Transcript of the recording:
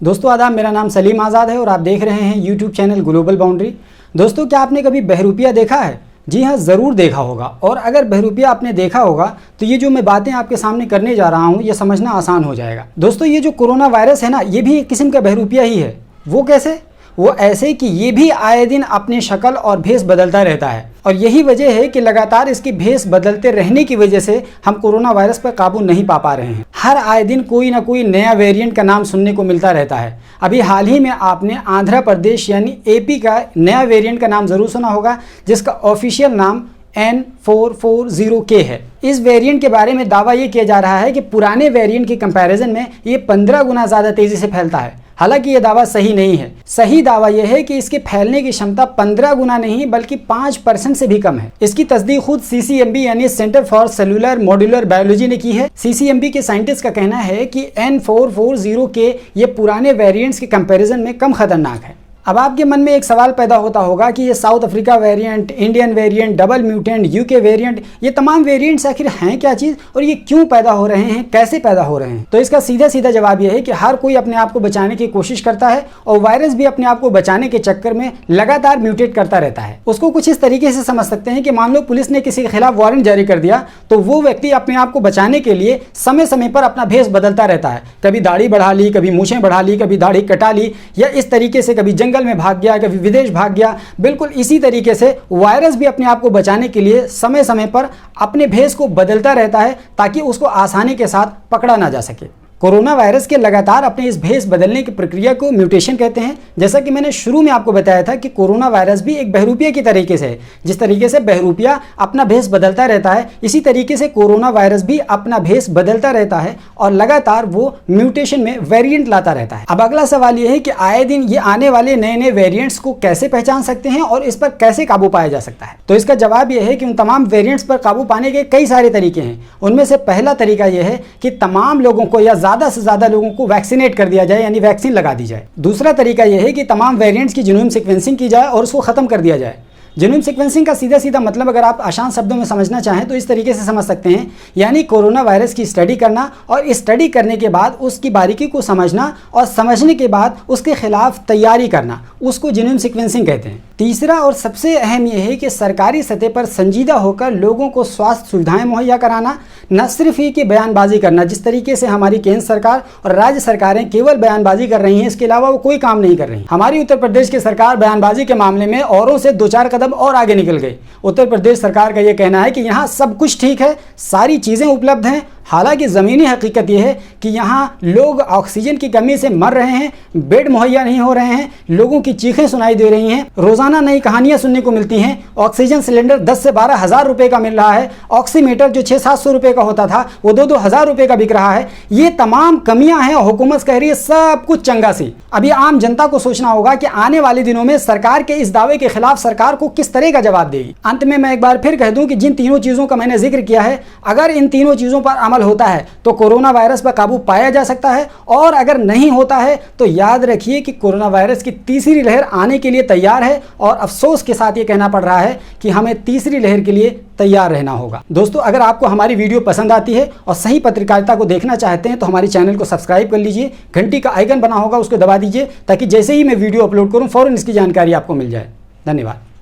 दोस्तों आदाब, मेरा नाम सलीम आज़ाद है और आप देख रहे हैं यूट्यूब चैनल ग्लोबल बाउंड्री। दोस्तों, क्या आपने कभी बहरूपिया देखा है? जी हाँ, ज़रूर देखा होगा। और अगर बहरूपिया आपने देखा होगा तो ये जो मैं बातें आपके सामने करने जा रहा हूँ ये समझना आसान हो जाएगा। दोस्तों, ये जो कोरोना वायरस है ना, ये भी एक किस्म का बहरूपिया ही है। वो कैसे? वो ऐसे कि ये भी आए दिन अपनी शक्ल और भेष बदलता रहता है और यही वजह है कि लगातार इसकी भेष बदलते रहने की वजह से हम कोरोना वायरस पर काबू नहीं पा रहे हैं। हर आए दिन कोई ना कोई नया वेरिएंट का नाम सुनने को मिलता रहता है। अभी हाल ही में आपने आंध्र प्रदेश यानी एपी का नया वेरिएंट का नाम ज़रूर सुना होगा, जिसका ऑफिशियल नाम N440K है। इस वेरिएंट के बारे में दावा ये किया जा रहा है कि पुराने वेरिएंट के कंपैरिजन में ये 15 गुना ज़्यादा तेज़ी से फैलता है। हालांकि ये दावा सही नहीं है। सही दावा यह है कि इसके फैलने की क्षमता 15 गुना नहीं बल्कि 5% से भी कम है। इसकी तस्दीक खुद CCMB यानी centre for cellular modular biology ने की है। CCMB के साइंटिस्ट का कहना है कि N440K ये पुराने वेरिएंट्स के कंपैरिजन में कम खतरनाक है। अब आपके मन में एक सवाल पैदा होता होगा कि ये south Africa variant, Indian variant, double mutant, UK variant, ये तमाम वेरिएंट्स आखिर हैं क्या चीज़ और ये क्यों पैदा हो रहे हैं, कैसे पैदा हो रहे हैं? तो इसका सीधा सीधा जवाब यह है कि हर कोई अपने आप को बचाने की कोशिश करता है और वायरस भी अपने आप को बचाने के चक्कर में लगातार म्यूटेट करता रहता है। उसको कुछ इस तरीके से समझ सकते हैं कि मान लो पुलिस ने किसी के खिलाफ वारंट जारी कर दिया तो वो व्यक्ति अपने आप को बचाने के लिए समय समय पर अपना भेष बदलता रहता है। कभी दाढ़ी बढ़ा ली, कभी मूछें बढ़ा ली, कभी दाढ़ी कटा ली, या इस तरीके से कभी जंगल में भाग गया, कभी विदेश भाग गया। बिल्कुल इसी तरीके से वायरस भी अपने आप को बचाने के लिए समय समय पर अपने भेष को बदलता रहता है ताकि उसको आसानी के साथ पकड़ा ना जा सके। कोरोना वायरस के लगातार अपने इस भेष बदलने की प्रक्रिया को म्यूटेशन कहते हैं। जैसा कि मैंने शुरू में आपको बताया था कि कोरोना वायरस भी एक बहरूपिया की तरीके से है। जिस तरीके से बहरूपिया अपना भेष बदलता रहता है, इसी तरीके से कोरोना वायरस भी अपना भेष बदलता रहता है और लगातार वो म्यूटेशन में वेरिएंट लाता रहता है। अब अगला सवाल ये है कि आए दिन ये आने वाले नए नए वेरिएंट्स को कैसे पहचान सकते हैं और इस पर कैसे काबू पाया जा सकता है? तो इसका जवाब यह है कि उन तमाम वेरिएंट्स पर काबू पाने के कई सारे तरीके हैं। उनमें से पहला तरीका यह है कि तमाम लोगों को या ज़्यादा से ज़्यादा लोगों को वैक्सीनेट कर दिया जाए, यानी वैक्सीन लगा दी जाए। दूसरा तरीका यह है कि तमाम वेरिएंट्स की जीनोम सीक्वेंसिंग की जाए और उसको ख़त्म कर दिया जाए। जीनोम सीक्वेंसिंग का सीधा सीधा मतलब अगर आप आसान शब्दों में समझना चाहें तो इस तरीके से समझ सकते हैं, यानी कोरोना वायरस की स्टडी करना और स्टडी करने के बाद उसकी बारीकी को समझना और समझने के बाद उसके खिलाफ तैयारी करना, उसको जीनोम सीक्वेंसिंग कहते हैं। तीसरा और सबसे अहम यह है कि सरकारी सतह पर संजीदा होकर लोगों को स्वास्थ्य सुविधाएं मुहैया कराना, न सिर्फ ये कि बयानबाजी करना। जिस तरीके से हमारी केंद्र सरकार और राज्य सरकारें केवल बयानबाजी कर रही हैं, इसके अलावा वो कोई काम नहीं कर रही। हमारी उत्तर प्रदेश की सरकार बयानबाजी के मामले में औरों से 2-4 कदम और आगे निकल गई। उत्तर प्रदेश सरकार का यह कहना है कि यहाँ सब कुछ ठीक है, सारी चीज़ें उपलब्ध हैं। हालांकि ज़मीनी हकीकत यह है कि यहाँ लोग ऑक्सीजन की कमी से मर रहे हैं, बेड मुहैया नहीं हो रहे हैं, लोगों की चीखें सुनाई दे रही हैं, रोज़ाना नई कहानियाँ सुनने को मिलती हैं। ऑक्सीजन सिलेंडर 10 से 12 हज़ार रुपये का मिल रहा है, ऑक्सीमीटर जो 600-700 रुपये का होता था वो 2-2 हज़ार रुपये का बिक रहा है। ये तमाम कमियाँ हैं और हुकूमत कह रही है सब कुछ चंगा सी। अभी आम जनता को सोचना होगा कि आने वाले दिनों में सरकार के इस दावे के खिलाफ सरकार को किस तरह का जवाब देगी। अंत में मैं एक बार फिर कह दूं कि जिन तीनों चीज़ों का मैंने जिक्र किया है, अगर इन तीनों चीज़ों पर अमल होता है तो कोरोना वायरस पर काबू पाया जा सकता है, और अगर नहीं होता है तो याद रखिए कि कोरोना वायरस की तीसरी लहर आने के लिए तैयार है। और अफसोस के साथ ये कहना पड़ रहा है कि हमें तीसरी लहर के लिए तैयार रहना होगा। दोस्तों, अगर आपको हमारी वीडियो पसंद आती है और सही पत्रकारिता को देखना चाहते हैं तो हमारे चैनल को सब्सक्राइब कर लीजिए, घंटी का आइकन बना होगा उसको दबा दीजिए ताकि जैसे ही मैं वीडियो अपलोड करूं फौरन इसकी जानकारी आपको मिल जाए। धन्यवाद।